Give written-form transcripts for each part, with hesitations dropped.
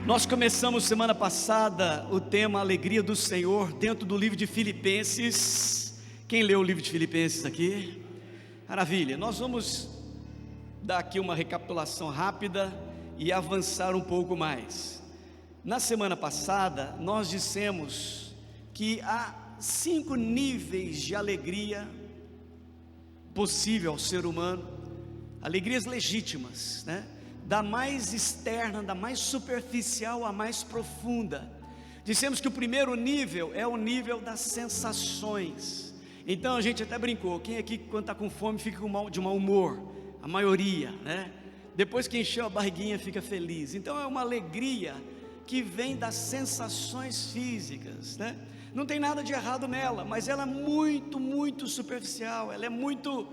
Nós começamos semana passada o tema Alegria do Senhor dentro do livro de Filipenses. Quem leu o livro de Filipenses aqui? Maravilha. Nós vamos dar aqui uma recapitulação rápida e avançar um pouco mais. Na semana passada nós dissemos que há 5 níveis de alegria possível ao ser humano, alegrias legítimas, né? Da mais externa, da mais superficial à mais profunda. Dissemos que o primeiro nível é o nível das sensações. Então a gente até brincou, quem aqui quando está com fome fica de mau humor? A maioria, né? Depois que encheu a barriguinha fica feliz. Então é uma alegria que vem das sensações físicas, né? Não tem nada de errado nela, mas ela é muito superficial, ela é muito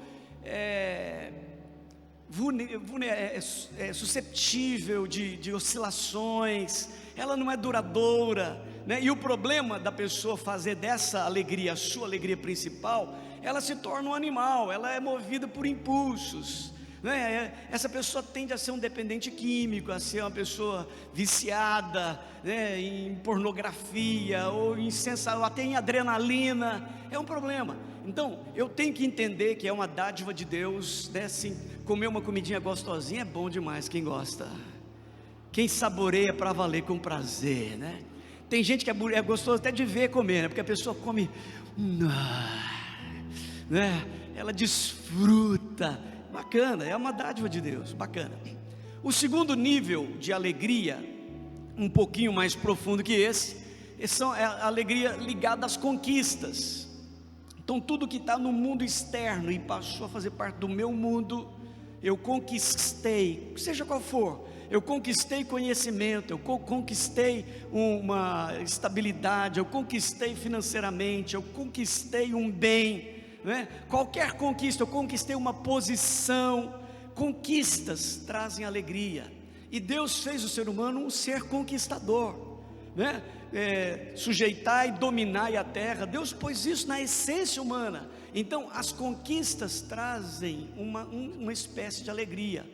susceptível de oscilações, ela não é duradoura, né? E o problema da pessoa fazer dessa alegria a sua alegria principal, ela se torna um animal, ela é movida por impulsos, né? Essa pessoa tende a ser um dependente químico, a ser uma pessoa viciada, né, em pornografia, ou até em adrenalina. É um problema. Então eu tenho que entender que é uma dádiva de Deus, né? Assim, comer uma comidinha gostosinha é bom demais. Quem gosta? Quem saboreia para valer com prazer, né? Tem gente que é gostoso até de ver comer, né? Porque a pessoa come, né? Ela desfruta. Bacana, é uma dádiva de Deus, bacana. O segundo nível de alegria, um pouquinho mais profundo que esse, é a alegria ligada às conquistas. Então tudo que está no mundo externo e passou a fazer parte do meu mundo, eu conquistei, seja qual for. Eu conquistei conhecimento, eu conquistei uma estabilidade, eu conquistei financeiramente, eu conquistei um bem, né? Qualquer conquista, eu conquistei uma posição. Conquistas trazem alegria, e Deus fez o ser humano um ser conquistador, né? Sujeitar e dominar a terra, Deus pôs isso na essência humana. Então as conquistas trazem uma espécie de alegria,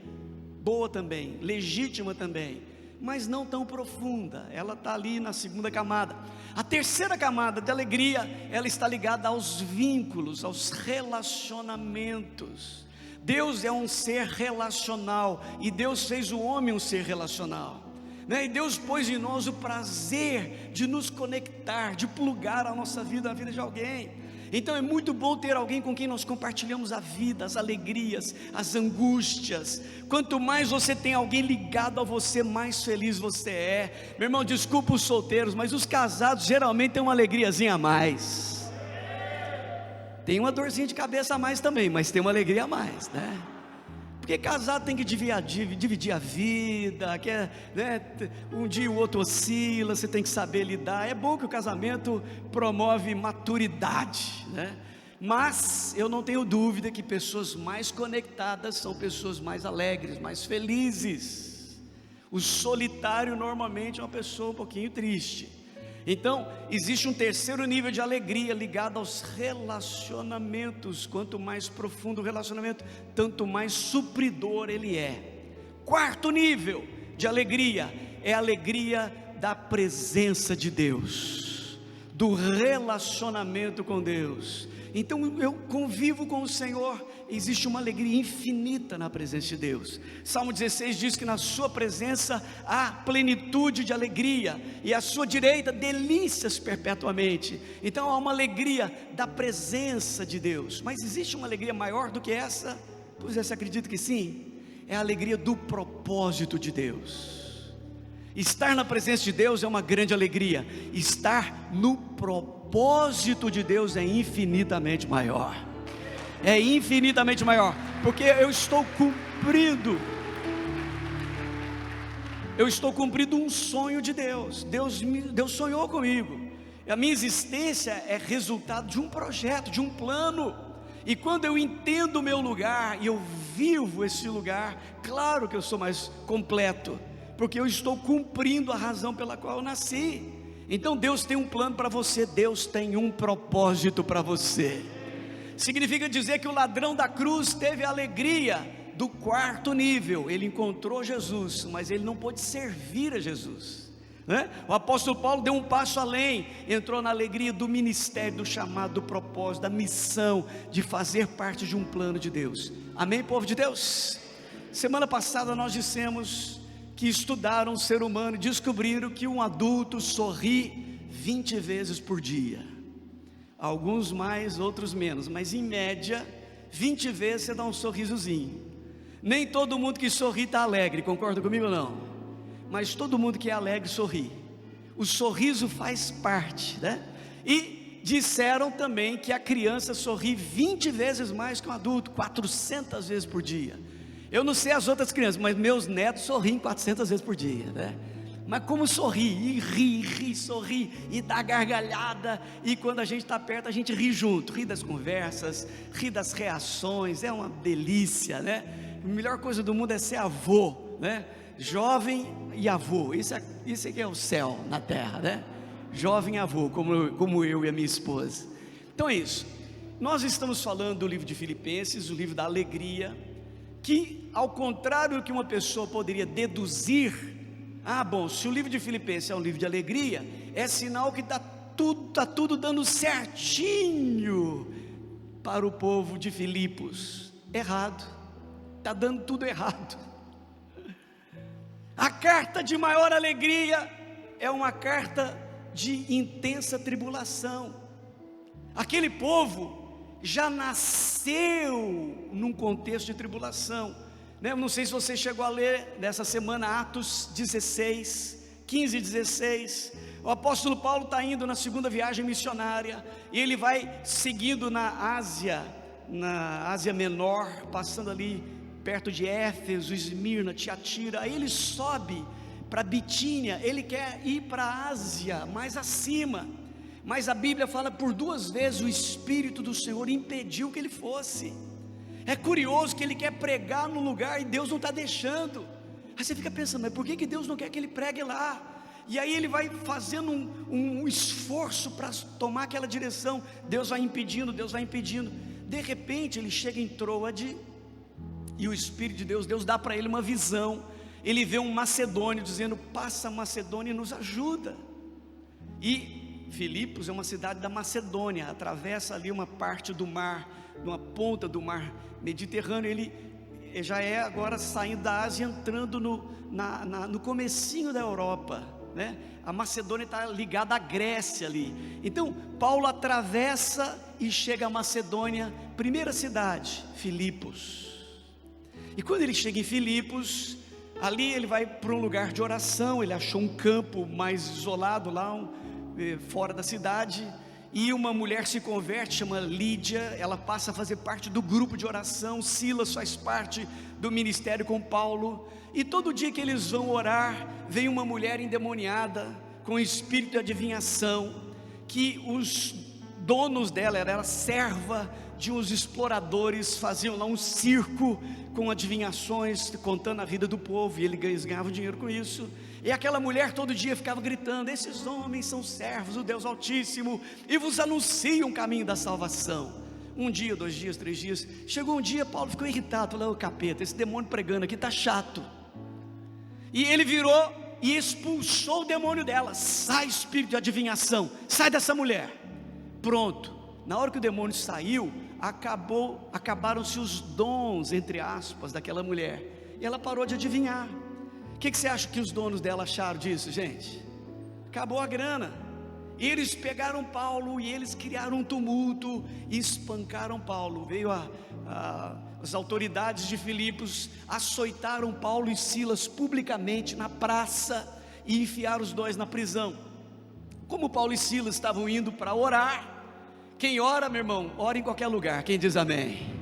boa também, legítima também, mas não tão profunda. Ela está ali na segunda camada. A terceira camada de alegria, ela está ligada aos vínculos, aos relacionamentos. Deus é um ser relacional, e Deus fez o homem um ser relacional, né? E Deus pôs em nós o prazer de nos conectar, de plugar a nossa vida, a vida de alguém. Então é muito bom ter alguém com quem nós compartilhamos a vida, as alegrias, as angústias. Quanto mais você tem alguém ligado a você, mais feliz você é. Meu irmão, desculpa os solteiros, mas os casados geralmente têm uma alegriazinha a mais. Tem uma dorzinha de cabeça a mais também, mas tem uma alegria a mais, né? Porque casado tem que dividir a vida, né? Um dia o outro oscila, você tem que saber lidar. É bom que o casamento promove maturidade, né? Mas eu não tenho dúvida que pessoas mais conectadas são pessoas mais alegres, mais felizes. O solitário normalmente é uma pessoa um pouquinho triste. Então existe um terceiro nível de alegria ligado aos relacionamentos. Quanto mais profundo o relacionamento, tanto mais supridor ele é. Quarto nível de alegria é a alegria da presença de Deus, do relacionamento com Deus. Então eu convivo com o Senhor, existe uma alegria infinita na presença de Deus. Salmo 16 diz que na sua presença há plenitude de alegria, e à sua direita delícias perpetuamente. Então há uma alegria da presença de Deus. Mas existe uma alegria maior do que essa? Pois você acredita que sim? É a alegria do propósito de Deus. Estar na presença de Deus é uma grande alegria. Estar no propósito de Deus é infinitamente maior. É infinitamente maior, porque eu estou cumprindo um sonho de Deus. Deus sonhou comigo. A minha existência é resultado de um projeto, de um plano. E quando eu entendo o meu lugar e eu vivo esse lugar, claro que eu sou mais completo, porque eu estou cumprindo a razão pela qual eu nasci. Então Deus tem um plano para você, Deus tem um propósito para você. Significa dizer que o ladrão da cruz teve a alegria do quarto nível. Ele encontrou Jesus, mas ele não pôde servir a Jesus. né? O apóstolo Paulo deu um passo além, entrou na alegria do ministério, do chamado, do propósito, da missão, de fazer parte de um plano de Deus. Amém, povo de Deus? Semana passada nós dissemos que estudaram o ser humano e descobriram que um adulto sorri 20 vezes por dia. Alguns mais, outros menos, mas em média 20 vezes você dá um sorrisozinho. Nem todo mundo que sorri está alegre, concorda comigo ou não? Mas todo mundo que é alegre sorri. O sorriso faz parte, né? E disseram também que a criança sorri 20 vezes mais que um adulto, 400 vezes por dia. Eu não sei as outras crianças, mas meus netos sorriem 400 vezes por dia, né? Mas como sorri, e ri, sorri, e dá gargalhada, e quando a gente está perto, a gente ri junto, ri das conversas, ri das reações, é uma delícia, né? A melhor coisa do mundo é ser avô, né? Jovem e avô, isso aqui é o céu na terra, né? Jovem avô, como eu e a minha esposa. Então é isso, nós estamos falando do livro de Filipenses, o livro da alegria, que ao contrário do que uma pessoa poderia deduzir, bom, se o livro de Filipenses é um livro de alegria, é sinal que está tudo dando certinho para o povo de Filipos. Errado, está dando tudo errado. A carta de maior alegria é uma carta de intensa tribulação. Aquele povo já nasceu num contexto de tribulação. Não sei se você chegou a ler nessa semana Atos 16, 15 e 16. O apóstolo Paulo está indo na segunda viagem missionária, e ele vai seguindo na Ásia Menor, passando ali perto de Éfeso, Esmirna, Tiatira. Aí ele sobe para Bitínia, ele quer ir para a Ásia, mais acima, mas a Bíblia fala por 2 vezes o Espírito do Senhor impediu que ele fosse. É curioso que ele quer pregar num lugar e Deus não está deixando. Aí você fica pensando, mas por que Deus não quer que ele pregue lá? E aí ele vai fazendo um esforço para tomar aquela direção. Deus vai impedindo. De repente ele chega em Troade, e o Espírito de Deus dá para ele uma visão. Ele vê um macedônio dizendo: passa a Macedônia e nos ajuda. E Filipos é uma cidade da Macedônia, atravessa ali uma parte do mar, numa ponta do mar Mediterrâneo. Ele já é agora saindo da Ásia, entrando no comecinho da Europa, né? A Macedônia está ligada à Grécia ali. Então Paulo atravessa e chega a Macedônia, primeira cidade, Filipos. E quando ele chega em Filipos, ali ele vai para um lugar de oração. Ele achou um campo mais isolado lá, fora da cidade, e uma mulher se converte, chama Lídia. Ela passa a fazer parte do grupo de oração. Silas faz parte do ministério com Paulo, e todo dia que eles vão orar, vem uma mulher endemoniada, com espírito de adivinhação, que os donos dela, era serva de uns exploradores, faziam lá um circo com adivinhações, contando a vida do povo, e eles ganhavam dinheiro com isso. E aquela mulher todo dia ficava gritando: esses homens são servos do Deus Altíssimo, e vos anunciam o caminho da salvação. 1 dia, 2 dias, 3 dias, chegou um dia, Paulo ficou irritado, falou: ô capeta, esse demônio pregando aqui está chato. E ele virou e expulsou o demônio dela. Sai, espírito de adivinhação, sai dessa mulher. Pronto, na hora que o demônio saiu, acabaram-se os dons, entre aspas, daquela mulher, e ela parou de adivinhar. O que você acha que os donos dela acharam disso, gente? Acabou a grana. E eles pegaram Paulo e eles criaram um tumulto e espancaram Paulo. Veio as autoridades de Filipos, açoitaram Paulo e Silas publicamente na praça e enfiaram os dois na prisão. Como Paulo e Silas estavam indo para orar, quem ora, meu irmão, ora em qualquer lugar. Quem diz amém?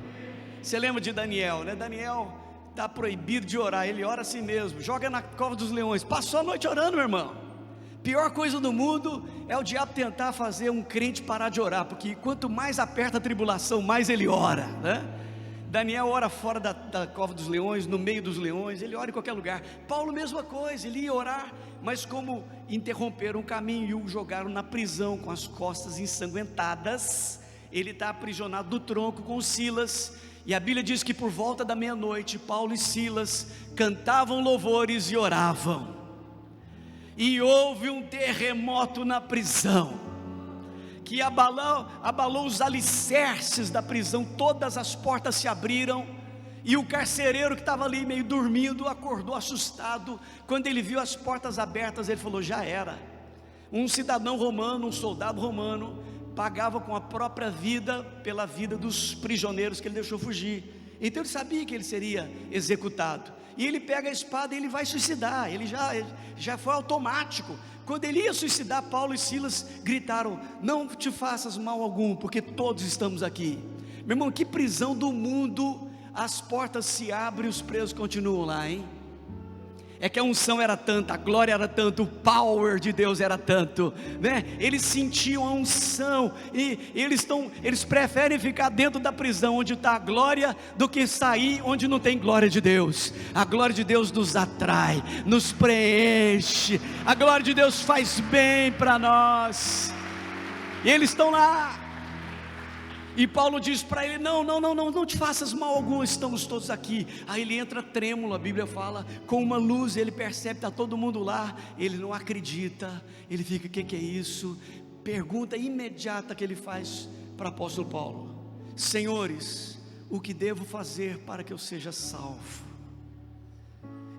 Você lembra de Daniel, né? Daniel está proibido de orar, ele ora assim mesmo, joga na cova dos leões. Passou a noite orando, meu irmão. Pior coisa do mundo é o diabo tentar fazer um crente parar de orar, porque quanto mais aperta a tribulação, mais ele ora, né? Daniel ora fora da cova dos leões, no meio dos leões, ele ora em qualquer lugar. Paulo, mesma coisa, ele ia orar, mas como interromperam o caminho e o jogaram na prisão com as costas ensanguentadas, ele está aprisionado do tronco com Silas. E a Bíblia diz que por volta da meia-noite, Paulo e Silas cantavam louvores e oravam. e houve um terremoto na prisão, que abalou os alicerces da prisão, todas as portas se abriram, e o carcereiro que estava ali meio dormindo, acordou assustado. Quando ele viu as portas abertas, ele falou: já era. Um cidadão romano, um soldado romano, pagava com a própria vida pela vida dos prisioneiros que ele deixou fugir. Então ele sabia que ele seria executado, e ele pega a espada e ele vai suicidar. Ele já foi automático. Quando ele ia suicidar, Paulo e Silas gritaram: não te faças mal algum, porque todos estamos aqui. Meu irmão, que prisão do mundo, as portas se abrem e os presos continuam lá, hein? É que a unção era tanta, a glória era tanto, o power de Deus era tanto, né? Eles sentiam a unção, e eles preferem ficar dentro da prisão onde está a glória, do que sair onde não tem glória de Deus. A glória de Deus nos atrai, nos preenche, a glória de Deus faz bem para nós, e eles estão lá. E Paulo diz para ele: não te faças mal algum, estamos todos aqui. Aí ele entra trêmulo, a Bíblia fala, com uma luz, ele percebe que está todo mundo lá, ele não acredita, ele fica: o que é isso? Pergunta imediata que ele faz para o apóstolo Paulo: senhores, o que devo fazer para que eu seja salvo?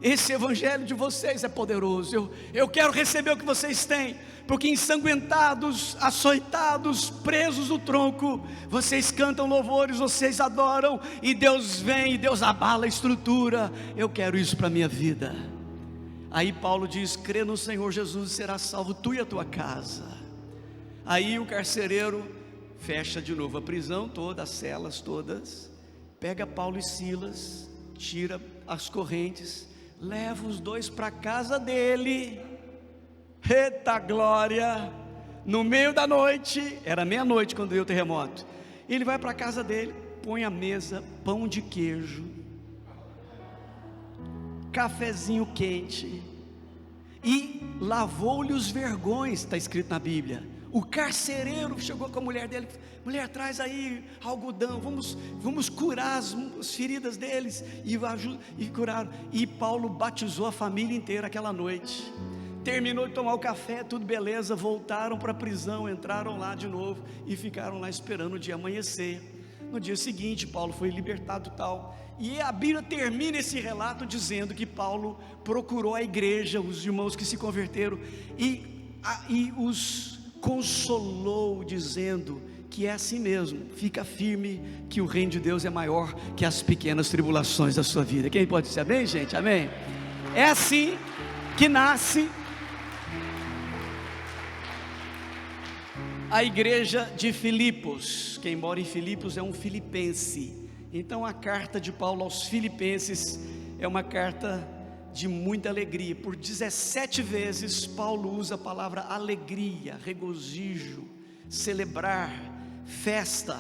Esse evangelho de vocês é poderoso, eu quero receber o que vocês têm, porque ensanguentados, açoitados, presos no tronco, vocês cantam louvores, vocês adoram, e Deus vem, e Deus abala a estrutura. Eu quero isso para a minha vida. Aí Paulo diz: crê no Senhor Jesus e serás salvo, tu e a tua casa. Aí o carcereiro fecha de novo a prisão toda, as celas todas, pega Paulo e Silas, tira as correntes, leva os dois para a casa dele. Eita glória! No meio da noite, era meia-noite quando veio o terremoto, ele vai para a casa dele, põe a mesa, pão de queijo, cafezinho quente, e lavou-lhe os vergões, está escrito na Bíblia. O carcereiro chegou com a mulher dele: mulher, traz aí algodão, vamos curar as feridas deles, e curaram. E Paulo batizou a família inteira aquela noite. Terminou de tomar o café, tudo beleza, voltaram para a prisão, entraram lá de novo e ficaram lá esperando o dia amanhecer. No dia seguinte, Paulo foi libertado tal. E a Bíblia termina esse relato dizendo que Paulo procurou a igreja, os irmãos que se converteram, e os consolou, dizendo que é assim mesmo, fica firme, que o reino de Deus é maior que as pequenas tribulações da sua vida. Quem pode dizer amém, gente? Amém? É assim que nasce a igreja de Filipos. Quem mora em Filipos é um filipense. Então a carta de Paulo aos Filipenses é uma carta de muita alegria. Por 17 vezes Paulo usa a palavra alegria, regozijo, celebrar, festa,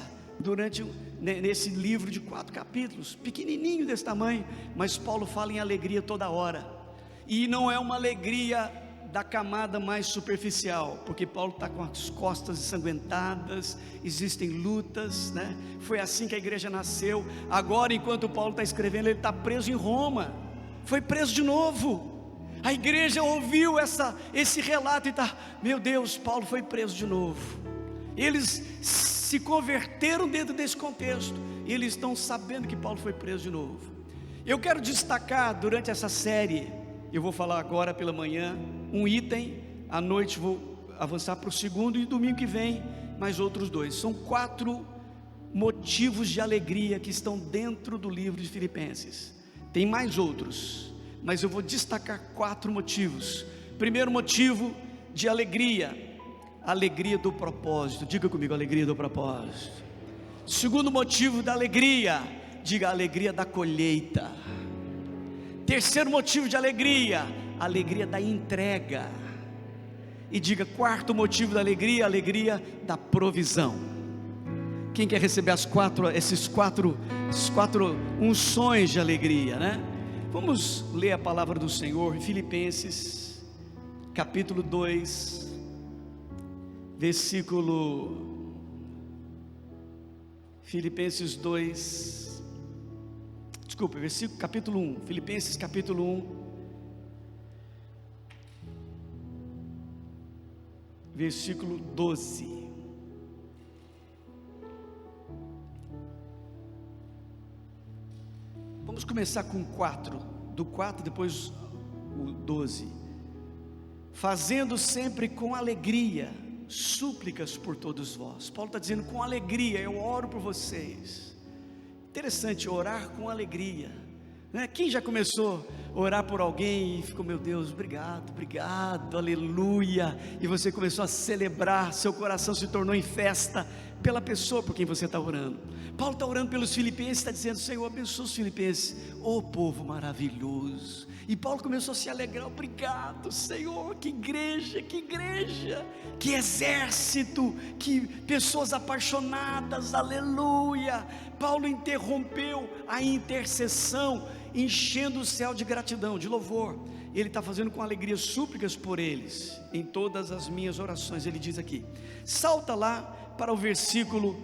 nesse livro de 4 capítulos, pequenininho desse tamanho, mas Paulo fala em alegria toda hora, e não é uma alegria da camada mais superficial, porque Paulo está com as costas ensanguentadas, existem lutas, né? Foi assim que a igreja nasceu. Agora, enquanto Paulo está escrevendo, ele está preso em Roma, foi preso de novo. A igreja ouviu esse relato e está: meu Deus, Paulo foi preso de novo. Eles se converteram dentro desse contexto, e eles estão sabendo que Paulo foi preso de novo. Eu quero destacar durante essa série, eu vou falar agora pela manhã um item, à noite vou avançar para o segundo, e domingo que vem mais outros 2. São 4 motivos de alegria que estão dentro do livro de Filipenses. Tem mais outros, mas eu vou destacar 4 motivos. Primeiro motivo de alegria: alegria do propósito. Diga comigo: alegria do propósito. Segundo motivo da alegria, diga: alegria da colheita. Terceiro motivo de alegria: alegria da entrega. E diga: quarto motivo da alegria: alegria da provisão. Quem quer receber esses quatro unções de alegria, né? Vamos ler a palavra do Senhor em Filipenses capítulo 2, versículo Filipenses 2, capítulo 1, Filipenses capítulo 1, versículo 12. Vamos começar com 4, do 4 depois o 12. Fazendo sempre com alegria súplicas por todos vós. Paulo está dizendo: com alegria eu oro por vocês. Interessante, orar com alegria, né? Quem já começou a orar por alguém e ficou: meu Deus, obrigado, obrigado, aleluia, e você começou a celebrar, seu coração se tornou em festa pela pessoa por quem você está orando. Paulo está orando pelos filipenses, está dizendo: Senhor, abençoa os filipenses, ô povo maravilhoso. E Paulo começou a se alegrar: obrigado, Senhor, que igreja, que exército, que pessoas apaixonadas, aleluia. Paulo interrompeu a intercessão, enchendo o céu de gratidão, de louvor. Ele está fazendo com alegria súplicas por eles, em todas as minhas orações. Ele diz aqui, salta lá para o versículo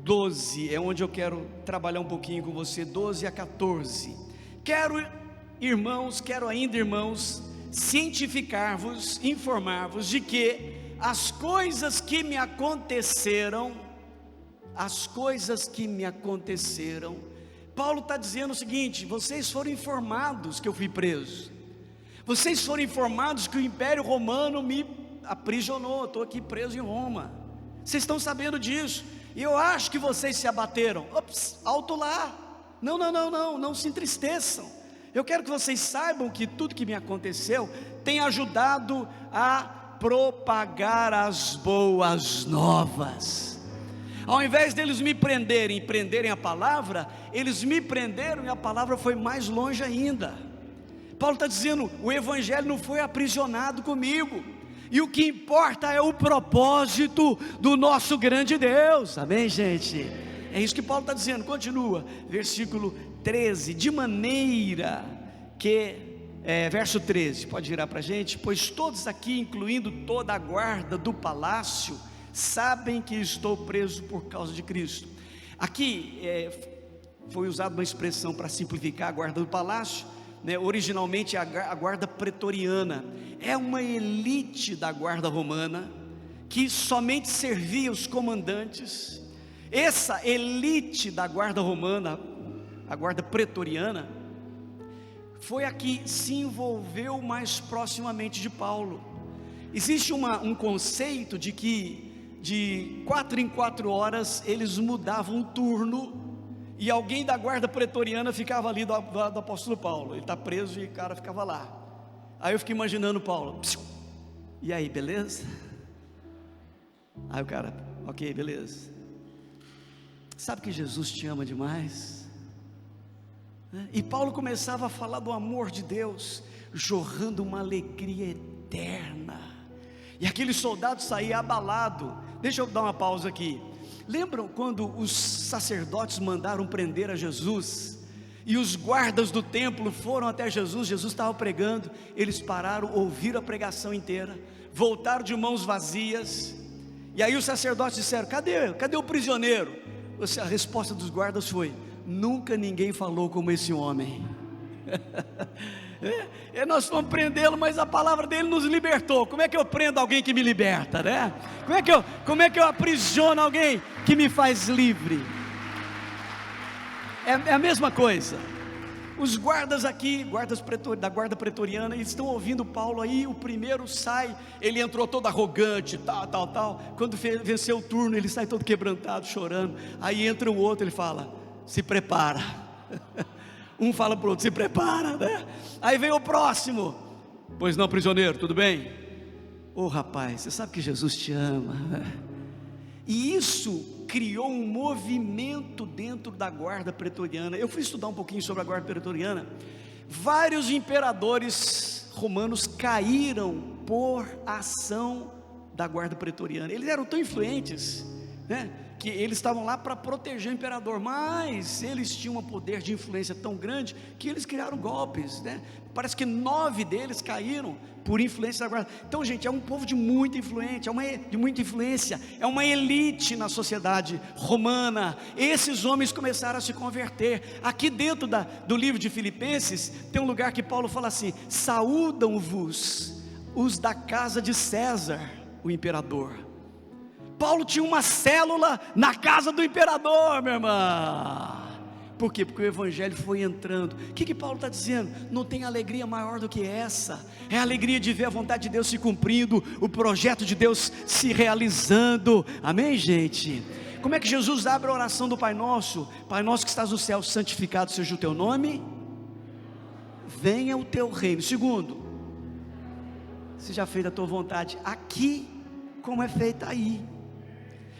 12, é onde eu quero trabalhar um pouquinho com você, 12 a 14. Quero ainda, irmãos, cientificar-vos, informar-vos de que as coisas que me aconteceram, Paulo está dizendo o seguinte: vocês foram informados que eu fui preso, vocês foram informados que o Império Romano me aprisionou, estou aqui preso em Roma, vocês estão sabendo disso, e eu acho que vocês se abateram. Ops, alto lá, não se entristeçam. Eu quero que vocês saibam que tudo que me aconteceu tem ajudado a propagar as boas novas. Ao invés deles me prenderem a palavra, eles me prenderam e a palavra foi mais longe ainda. Paulo está dizendo: o evangelho não foi aprisionado comigo, e o que importa é o propósito do nosso grande Deus. Amém, gente? É isso que Paulo está dizendo. Continua, versículo 13, de maneira que, verso 13, pode virar para a gente: pois todos aqui, incluindo toda a guarda do palácio, sabem que estou preso por causa de Cristo. Aqui foi usada uma expressão para simplificar a guarda do palácio, né? Originalmente a guarda pretoriana, é uma elite da guarda romana, que somente servia os comandantes. Essa elite da guarda romana, a guarda pretoriana, foi a que se envolveu mais proximamente de Paulo. Existe um conceito de que de 4 em 4 horas eles mudavam o turno, e alguém da guarda pretoriana ficava ali do lado do apóstolo Paulo. Ele está preso e o cara ficava lá. Aí eu fiquei imaginando Paulo: e aí, beleza? Aí o cara: ok, beleza. Sabe que Jesus te ama demais? E Paulo começava a falar do amor de Deus, jorrando uma alegria eterna, e aquele soldado saía abalado. Deixa eu dar uma pausa aqui. Lembram quando os sacerdotes mandaram prender a Jesus, e os guardas do templo foram até Jesus? Jesus estava pregando, eles pararam, ouviram a pregação inteira, voltaram de mãos vazias, e aí os sacerdotes disseram: cadê o prisioneiro? A resposta dos guardas foi: nunca ninguém falou como esse homem. Nós fomos prendê-lo, mas a palavra dele nos libertou. Como é que eu prendo alguém que me liberta, né? Como é que eu aprisiono alguém que me faz livre? É a mesma coisa. Os guardas aqui, da guarda pretoriana, eles estão ouvindo Paulo. Aí o primeiro sai, ele entrou todo arrogante, tal. Quando venceu o turno, ele sai todo quebrantado, chorando. Aí entra o outro, ele fala: se prepara. Um fala para o outro: se prepara, né? Aí vem o próximo: pois não, prisioneiro, tudo bem? Ô rapaz, você sabe que Jesus te ama, né? E isso criou um movimento dentro da guarda pretoriana. Eu fui estudar um pouquinho sobre a guarda pretoriana. Vários imperadores romanos caíram por ação da guarda pretoriana. Eles eram tão influentes, né, que eles estavam lá para proteger o imperador, mas eles tinham um poder de influência tão grande que eles criaram golpes, né? Parece que 9 deles caíram por influência da guarda. Então, gente, é um povo de muita influência, é uma elite na sociedade romana. Esses homens começaram a se converter. Aqui dentro do livro de Filipenses tem um lugar que Paulo fala assim: saúdam-vos os da casa de César. o imperador. Paulo tinha uma célula na casa do imperador, minha irmã. Por quê? Porque o evangelho foi entrando. O que Paulo está dizendo? Não tem alegria maior do que essa. É a alegria de ver a vontade de Deus se cumprindo, o projeto de Deus se realizando. Amém, gente? Como é que Jesus abre a oração do Pai Nosso? Pai Nosso que estás no céu, santificado seja o teu nome, venha o teu reino. Segundo, seja feita a tua vontade aqui, como é feita aí.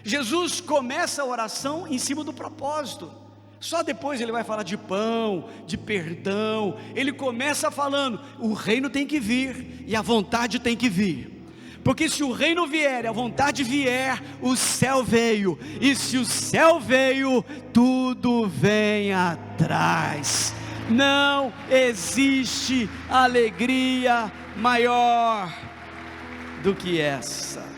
Jesus começa a oração em cima do propósito. Só depois ele vai falar de pão, de perdão. Ele começa falando, o reino tem que vir e a vontade tem que vir. Porque se o reino vier e a vontade vier, o céu veio. E se o céu veio, tudo vem atrás. Não existe alegria maior do que essa.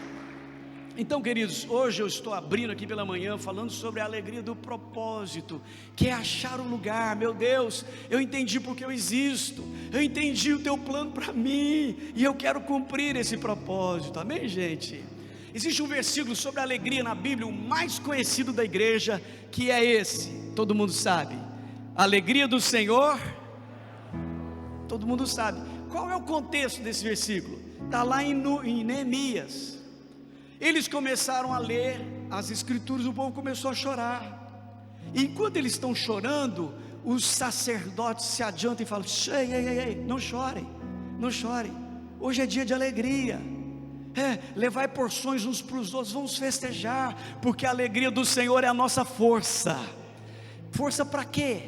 Então, queridos, hoje eu estou abrindo aqui pela manhã, falando sobre a alegria do propósito, que é achar um lugar. Meu Deus, eu entendi porque eu existo, eu entendi o teu plano para mim, e eu quero cumprir esse propósito, amém, gente? Existe um versículo sobre a alegria na Bíblia, o mais conhecido da igreja, que é esse, todo mundo sabe, a alegria do Senhor, todo mundo sabe. Qual é o contexto desse versículo? Está lá em Neemias. Eles começaram a ler as escrituras, o povo começou a chorar. E enquanto eles estão chorando, os sacerdotes se adiantam e falam: ei, não chorem, não chorem. Hoje é dia de alegria. Levai porções uns para os outros, vamos festejar, porque a alegria do Senhor é a nossa força. Força para quê?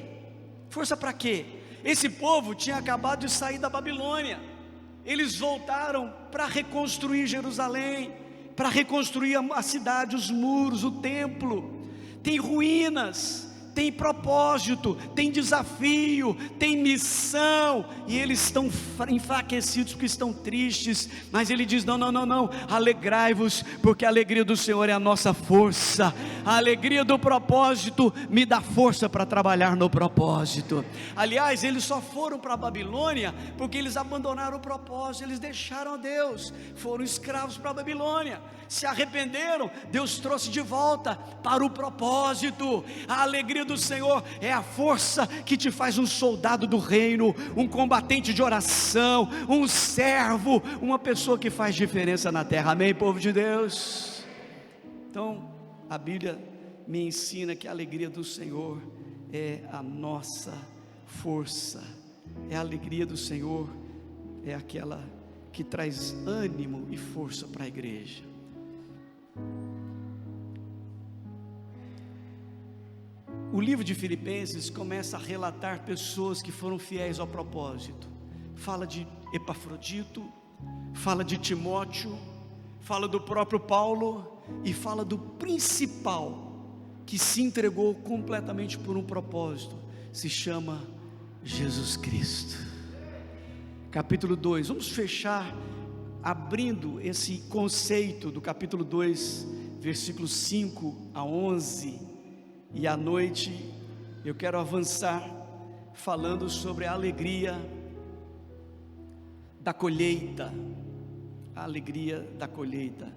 Força para quê? Esse povo tinha acabado de sair da Babilônia. Eles voltaram para reconstruir Jerusalém, para reconstruir a cidade, os muros, o templo. Tem ruínas, tem propósito, tem desafio, tem missão, e eles estão enfraquecidos porque estão tristes, mas ele diz: não, alegrai-vos, porque a alegria do Senhor é a nossa força. A alegria do propósito me dá força para trabalhar no propósito. Aliás, eles só foram para a Babilônia porque eles abandonaram o propósito, eles deixaram a Deus, foram escravos para a Babilônia, se arrependeram, Deus trouxe de volta para o propósito. A alegria do Senhor é a força que te faz um soldado do reino, um combatente de oração, um servo, uma pessoa que faz diferença na terra. Amém, povo de Deus? Então, a Bíblia me ensina que a alegria do Senhor é a nossa força. É a alegria do Senhor, é aquela que traz ânimo e força para a igreja. O livro de Filipenses começa a relatar pessoas que foram fiéis ao propósito. Fala de Epafrodito, fala de Timóteo, fala do próprio Paulo e fala do principal que se entregou completamente por um propósito. Se chama Jesus Cristo. Capítulo 2, vamos fechar abrindo esse conceito do capítulo 2, versículos 5 a 11. E à noite eu quero avançar falando sobre a alegria da colheita. A alegria da colheita.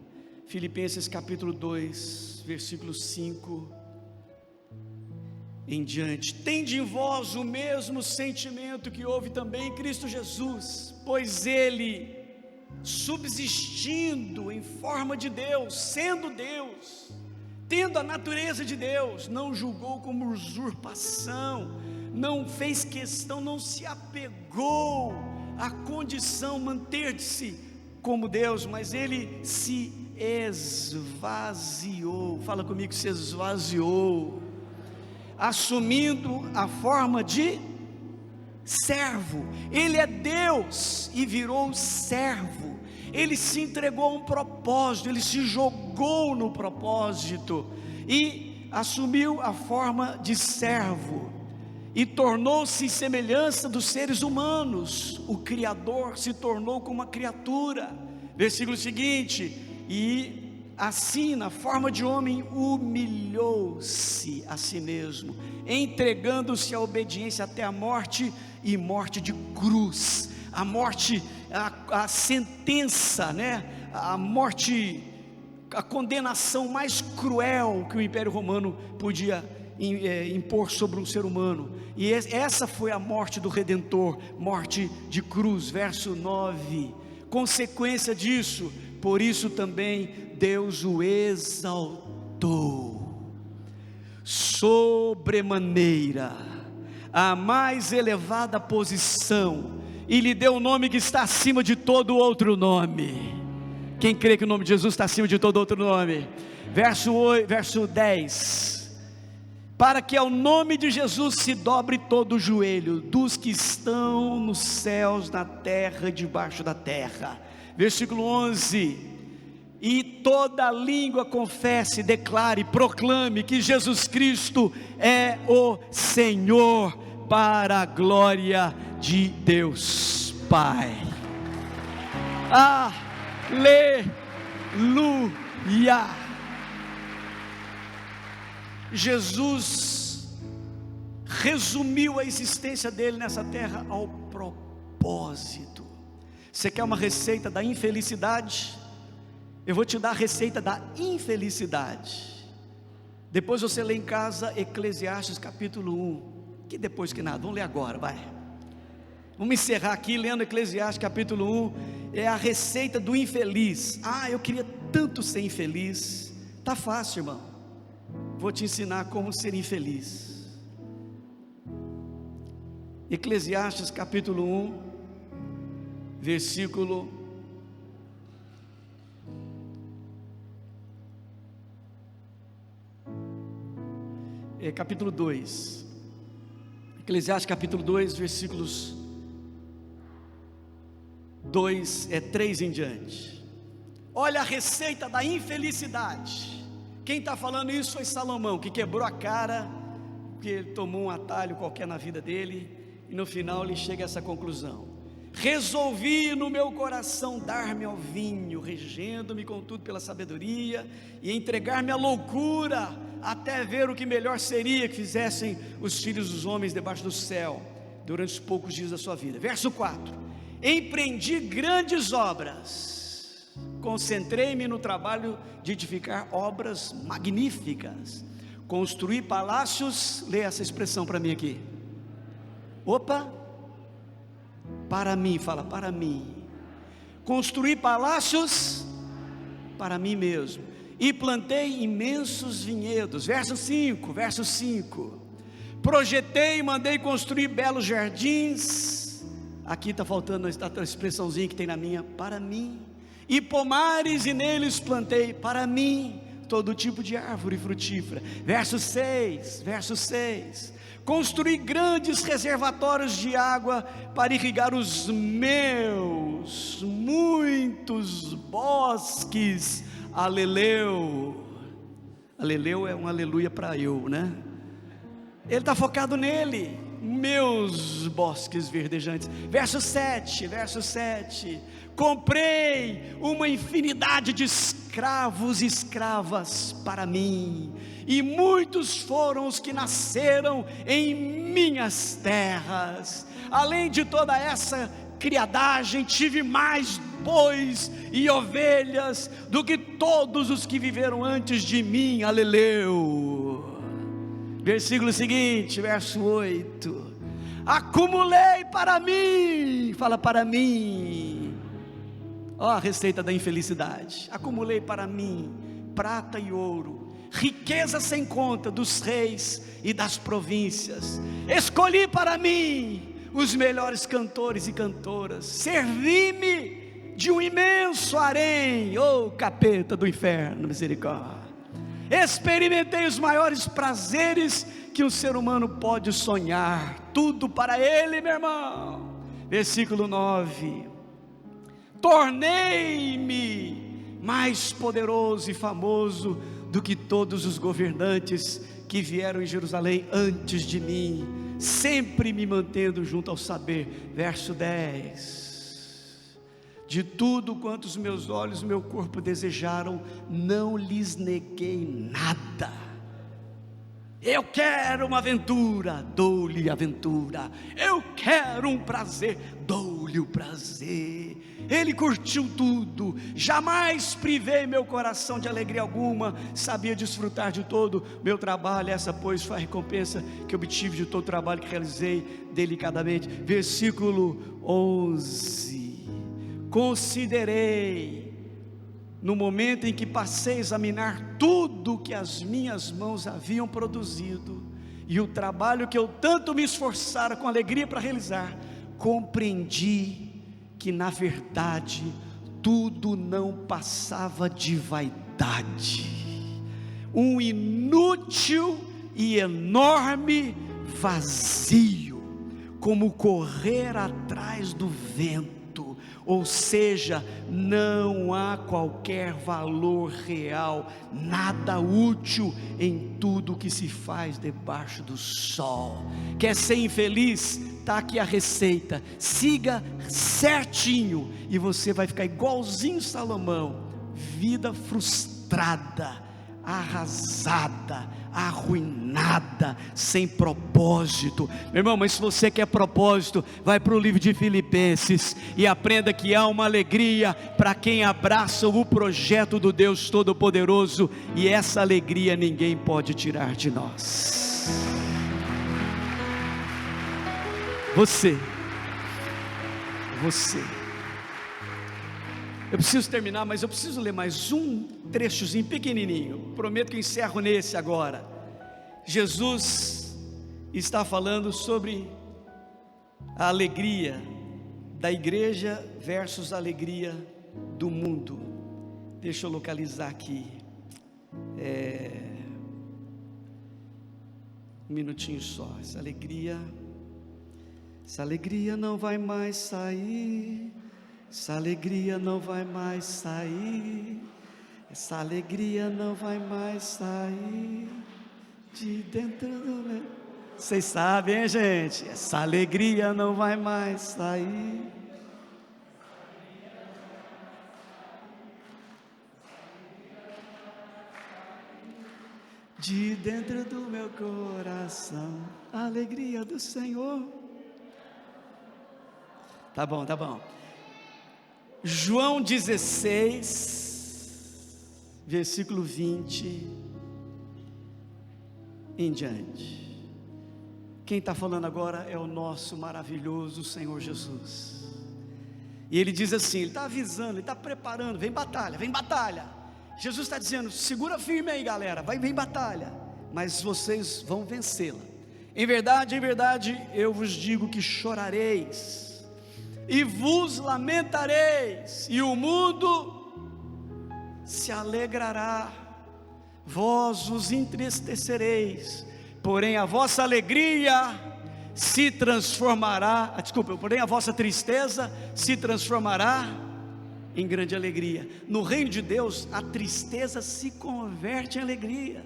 Filipenses capítulo 2, versículo 5 em diante. Tende em vós o mesmo sentimento que houve também em Cristo Jesus, pois Ele, subsistindo em forma de Deus, sendo Deus, tendo a natureza de Deus, não julgou como usurpação, não fez questão, não se apegou à condição manter-se como Deus, mas Ele se esvaziou. Fala comigo, se esvaziou, assumindo a forma de servo. Ele é Deus e virou servo. Ele se entregou a um propósito, ele se jogou no propósito e assumiu a forma de servo e tornou-se semelhança dos seres humanos. O Criador se tornou como uma criatura. Versículo seguinte: e assim, na forma de homem, humilhou-se a si mesmo, entregando-se à obediência até a morte, e morte de cruz. A morte, a sentença, né? a morte, a condenação mais cruel que o Império Romano podia impor sobre um ser humano. E essa foi a morte do Redentor, morte de cruz. Verso 9, consequência disso, por isso também Deus o exaltou sobremaneira, a mais elevada posição, e lhe deu o nome que está acima de todo outro nome. Quem crê que o nome de Jesus está acima de todo outro nome? Verso 10, para que ao nome de Jesus se dobre todo o joelho, dos que estão nos céus, na terra e debaixo da terra. Versículo 11, e toda língua confesse, declare, proclame que Jesus Cristo é o Senhor, para a glória de Deus Pai. Aleluia. Jesus resumiu a existência dele nessa terra ao propósito. Você quer uma receita da infelicidade? Eu vou te dar a receita da infelicidade. Depois você lê em casa Eclesiastes capítulo 1. Que depois que nada, vamos ler agora, vai. Vamos encerrar aqui lendo Eclesiastes capítulo 1. É a receita do infeliz. Eu queria tanto ser infeliz. Tá fácil, irmão. Vou te ensinar como ser infeliz. Eclesiastes capítulo 1, versículo capítulo 2. Eclesiastes capítulo 2, versículos 3 em diante. Olha a receita da infelicidade. Quem está falando isso foi Salomão, que quebrou a cara, porque ele tomou um atalho qualquer na vida dele, e no final ele chega a essa conclusão: resolvi no meu coração dar-me ao vinho, regendo-me contudo pela sabedoria, e entregar-me à loucura, até ver o que melhor seria que fizessem os filhos dos homens debaixo do céu, durante os poucos dias da sua vida. Verso 4, empreendi grandes obras, concentrei-me no trabalho de edificar obras magníficas, construí palácios. Lê essa expressão para mim aqui. Para mim, fala, para mim. Construí palácios para mim mesmo, e plantei imensos vinhedos. Verso 5, projetei e mandei construir belos jardins. Aqui está faltando a expressãozinha que tem na minha, para mim. E pomares, e neles plantei para mim todo tipo de árvore frutífera. Verso 6, construí grandes reservatórios de água para irrigar os meus muitos bosques. Aleleu é um aleluia para eu, né? Ele está focado nele. Meus bosques verdejantes. Verso 7, comprei uma infinidade de escravos e escravas para mim, e muitos foram os que nasceram em minhas terras. Além de toda essa criadagem, tive mais bois e ovelhas do que todos os que viveram antes de mim. Aleleu. Versículo seguinte, verso 8, acumulei para mim, fala, para mim. A receita da infelicidade. Acumulei para mim prata e ouro, riqueza sem conta dos reis e das províncias. Escolhi para mim os melhores cantores e cantoras, servi-me de um imenso harém. Capeta do inferno, misericórdia. Experimentei os maiores prazeres que um ser humano pode sonhar, tudo para ele, meu irmão. Versículo 9, tornei-me mais poderoso e famoso do que todos os governantes que vieram em Jerusalém antes de mim, sempre me mantendo junto ao saber. Verso 10, de tudo quanto os meus olhos e meu corpo desejaram, não lhes neguei nada. Eu quero uma aventura, dou-lhe aventura. Eu quero um prazer, dou-lhe deu-lhe o prazer, Ele curtiu tudo, jamais privei meu coração de alegria alguma, sabia desfrutar de todo meu trabalho, essa pois foi a recompensa que obtive de todo o trabalho que realizei delicadamente. Versículo 11, considerei, no momento em que passei a examinar tudo que as minhas mãos haviam produzido, e o trabalho que eu tanto me esforçara com alegria para realizar, compreendi que na verdade tudo não passava de vaidade, um inútil e enorme vazio, como correr atrás do vento, ou seja, não há qualquer valor real, nada útil em tudo que se faz debaixo do sol. Quer ser infeliz? Está aqui a receita, siga certinho, e você vai ficar igualzinho Salomão, vida frustrada, arrasada, arruinada, sem propósito. Meu irmão, mas se você quer propósito, vai para o livro de Filipenses e aprenda que há uma alegria para quem abraça o projeto do Deus Todo-Poderoso, e essa alegria ninguém pode tirar de nós. Você, eu preciso terminar, mas eu preciso ler mais um trechozinho pequenininho, prometo que eu encerro nesse agora. Jesus está falando sobre a alegria da igreja versus a alegria do mundo. Deixa eu localizar aqui, um minutinho só. Essa alegria não vai mais sair, essa alegria não vai mais sair, essa alegria não vai mais sair de dentro do meu... Vocês sabem, hein, gente? Essa alegria não vai mais sair. De dentro do meu coração, a alegria do Senhor. Tá bom. João 16, versículo 20 em diante. Quem está falando agora é o nosso maravilhoso Senhor Jesus. E Ele diz assim, Ele está avisando, Ele está preparando, vem batalha. Jesus está dizendo, segura firme aí galera, vem batalha, mas vocês vão vencê-la. Em verdade, eu vos digo que chorareis e vos lamentareis, e o mundo se alegrará, vós os entristecereis, porém a vossa alegria se transformará, porém a vossa tristeza se transformará em grande alegria. No reino de Deus, a tristeza se converte em alegria.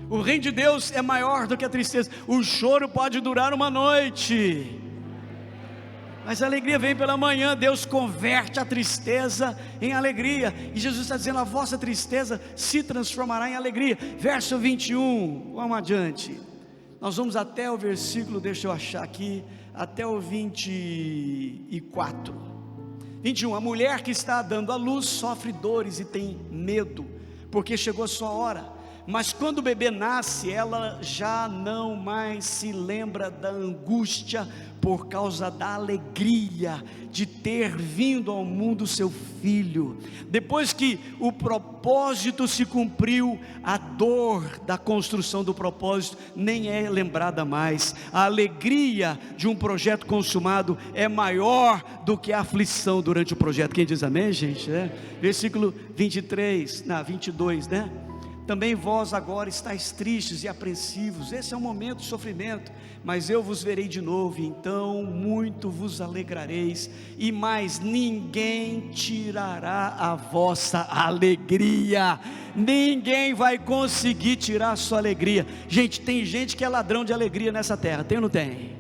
O reino de Deus é maior do que a tristeza. O choro pode durar uma noite, mas a alegria vem pela manhã. Deus converte a tristeza em alegria, e Jesus está dizendo, a vossa tristeza se transformará em alegria. Verso 21, vamos adiante, nós vamos até o versículo, deixa eu achar aqui, até o 24, 21, a mulher que está dando à luz sofre dores e tem medo, porque chegou a sua hora, mas quando o bebê nasce, ela já não mais se lembra da angústia, por causa da alegria de ter vindo ao mundo seu filho. Depois que o propósito se cumpriu, a dor da construção do propósito nem é lembrada mais. A alegria de um projeto consumado é maior do que a aflição durante o projeto. Quem diz amém, gente? Versículo 22, né? Também vós agora estáis tristes e apreensivos, esse é um momento de sofrimento, mas eu vos verei de novo, então muito vos alegrareis, e mais ninguém tirará a vossa alegria. Ninguém vai conseguir tirar a sua alegria. Gente, tem gente que é ladrão de alegria nessa terra, tem ou não tem?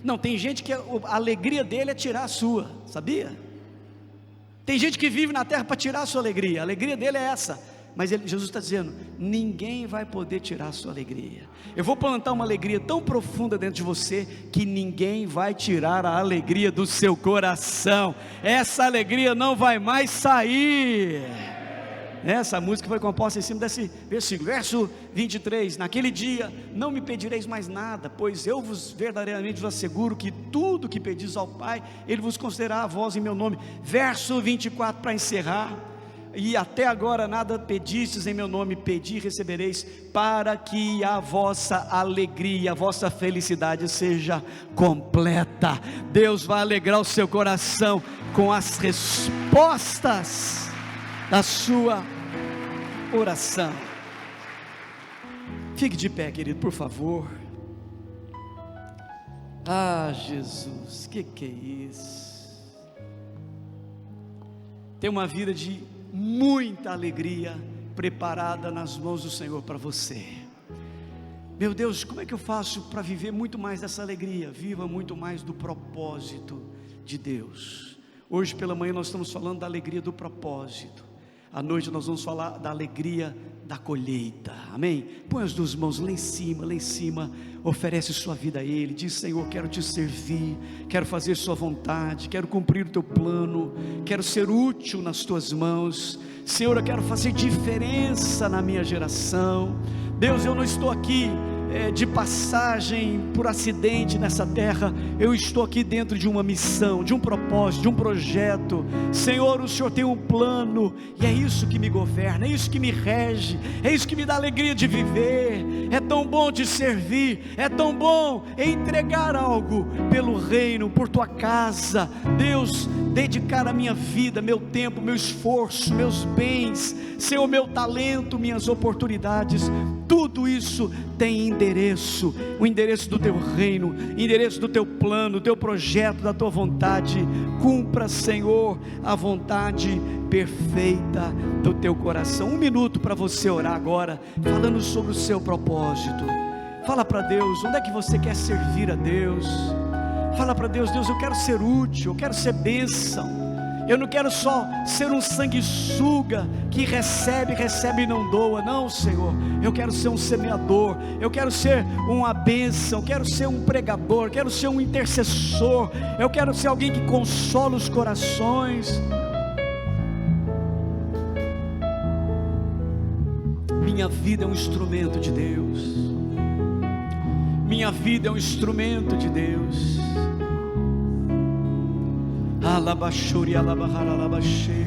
Não, tem gente que a alegria dele é tirar a sua, sabia? Tem gente que vive na terra para tirar a sua alegria, a alegria dele é essa. Mas Jesus está dizendo: ninguém vai poder tirar a sua alegria. Eu vou plantar uma alegria tão profunda dentro de você, que ninguém vai tirar a alegria do seu coração. Essa alegria não vai mais sair. Essa música foi composta em cima desse versículo, verso 23, naquele dia não me pedireis mais nada, pois eu verdadeiramente vos asseguro que tudo que pedis ao Pai, Ele vos concederá a vós em meu nome. Verso 24 para encerrar: e até agora nada pedistes em meu nome, pedi e recebereis, para que a vossa alegria, a vossa felicidade seja completa. Deus vai alegrar o seu coração com as respostas da sua oração. Fique de pé, querido, por favor. Ah, Jesus, que é isso? Tem uma vida de muita alegria preparada nas mãos do Senhor para você. Meu Deus, como é que eu faço para viver muito mais dessa alegria? Viva muito mais do propósito de Deus. Hoje pela manhã nós estamos falando da alegria do propósito. À noite nós vamos falar da alegria da colheita, amém? Põe as duas mãos lá em cima, oferece sua vida a Ele, diz: Senhor, quero te servir, quero fazer sua vontade, quero cumprir o teu plano, quero ser útil nas tuas mãos. Senhor, eu quero fazer diferença na minha geração. Deus, eu não estou aqui de passagem por acidente nessa terra, eu estou aqui dentro de uma missão, de um propósito, de um projeto. Senhor, o Senhor tem um plano, e é isso que me governa, é isso que me rege, é isso que me dá alegria de viver. É tão bom te servir, é tão bom entregar algo pelo reino, por tua casa. Deus, dedicar a minha vida, meu tempo, meu esforço, meus bens, Senhor, meu talento, minhas oportunidades, tudo isso tem endereço, o endereço do teu reino, endereço do teu plano, do teu projeto, da tua vontade. Cumpra, Senhor, a vontade perfeita do teu coração. 1 minuto para você orar agora, falando sobre o seu propósito. Fala para Deus, onde é que você quer servir a Deus? Fala para Deus: Deus, eu quero ser útil, eu quero ser bênção. Eu não quero só ser um sanguessuga que recebe e não doa. Não, Senhor, eu quero ser um semeador, eu quero ser uma bênção, eu quero ser um pregador, eu quero ser um intercessor, eu quero ser alguém que consola os corações. Minha vida é um instrumento de Deus. Minha vida é um instrumento de Deus. Alabashuri alabahara alabashe.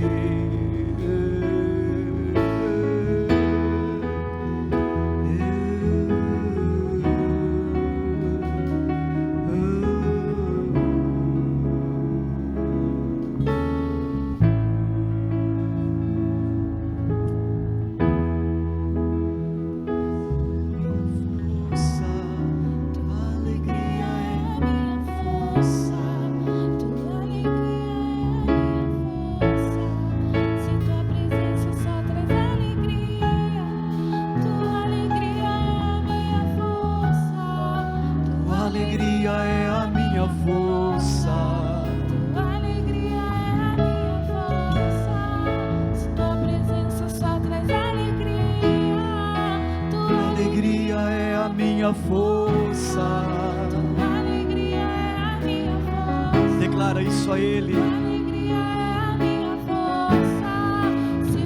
Força. Declara isso a Ele.